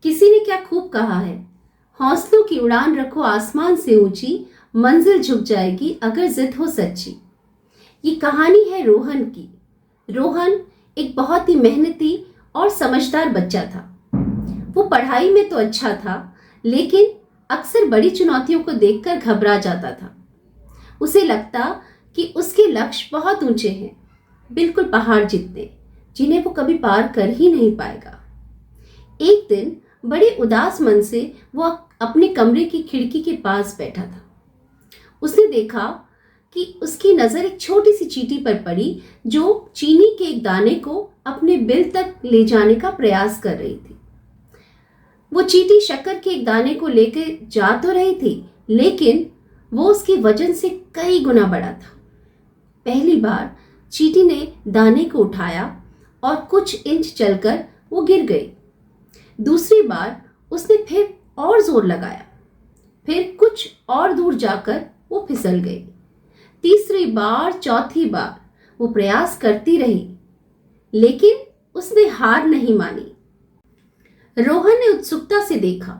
किसी ने क्या खूब कहा है, हौसलों की उड़ान रखो आसमान से ऊंची, मंजिल झुक जाएगी अगर जिद हो सच्ची। ये कहानी है रोहन की। रोहन एक बहुत ही मेहनती और समझदार बच्चा था। वो पढ़ाई में तो अच्छा था, लेकिन अक्सर बड़ी चुनौतियों को देखकर घबरा जाता था। उसे लगता कि उसके लक्ष्य बहुत ऊंचे हैं, बिल्कुल पहाड़ जितने, जिन्हें वो कभी पार कर ही नहीं पाएगा। एक दिन बड़े उदास मन से वो अपने कमरे की खिड़की के पास बैठा था। उसने देखा कि उसकी नजर एक छोटी सी चींटी पर पड़ी जो चीनी के एक दाने को अपने बिल तक ले जाने का प्रयास कर रही थी। वो चींटी शक्कर के एक दाने को लेकर जा तो रही थी, लेकिन वो उसके वजन से कई गुना बड़ा था। पहली बार चींटी ने दाने को उठाया और कुछ इंच चलकर वो गिर गई। दूसरी बार उसने फिर और जोर लगाया, फिर कुछ और दूर जाकर वो फिसल गई। तीसरी बार, चौथी बार वो प्रयास करती रही, लेकिन उसने हार नहीं मानी। रोहन ने उत्सुकता से देखा।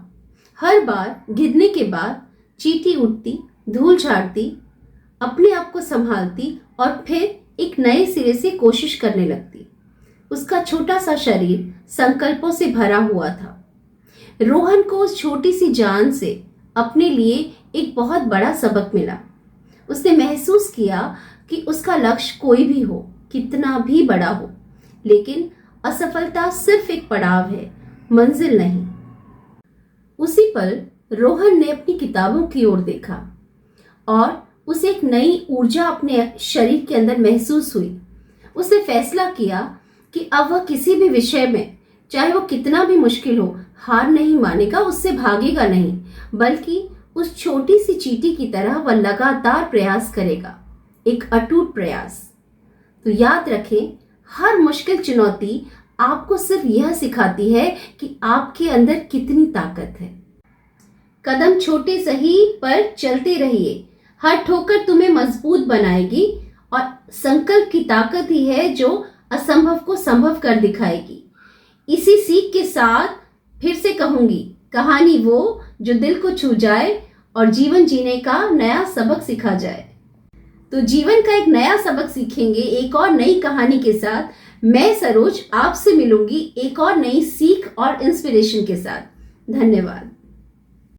हर बार गिरने के बाद चींटी उठती, धूल झाड़ती, अपने आप को संभालती और फिर एक नए सिरे से कोशिश करने लगती। उसका छोटा सा शरीर संकल्पों से भरा हुआ था। रोहन को उस छोटी सी जान से अपने लिए एक बहुत बड़ा सबक मिला। उसने महसूस किया कि उसका लक्ष्य कोई भी हो, कितना भी बड़ा हो, लेकिन असफलता सिर्फ एक पड़ाव है, मंजिल नहीं। उसी पल रोहन ने अपनी किताबों की ओर देखा और उसे एक नई ऊर्जा अपने शरीर के अंदर महसूस हुई। उसने फैसला किया कि अब वह किसी भी विषय में, चाहे वो कितना भी मुश्किल हो, हार नहीं मानेगा, उससे भागेगा नहीं, बल्कि उस छोटी सी चींटी की तरह वह लगातार प्रयास करेगा, एक अटूट प्रयास। तो याद रखें, हर मुश्किल चुनौती आपको सिर्फ यह सिखाती है कि आपके अंदर कितनी ताकत है। कदम छोटे सही पर चलते रहिए, हर ठोकर तुम्हें मजबूत बनाएगी और संकल्प की ताकत ही है जो असंभव को संभव कर दिखाएगी। इसी सीख के साथ फिर से कहूंगी, कहानी वो जो दिल को छू जाए और जीवन जीने का नया सबक सिखा जाए। तो जीवन का एक नया सबक सीखेंगे एक और नई कहानी के साथ। मैं सरोज आपसे मिलूंगी एक और नई सीख और इंस्पिरेशन के साथ। धन्यवाद।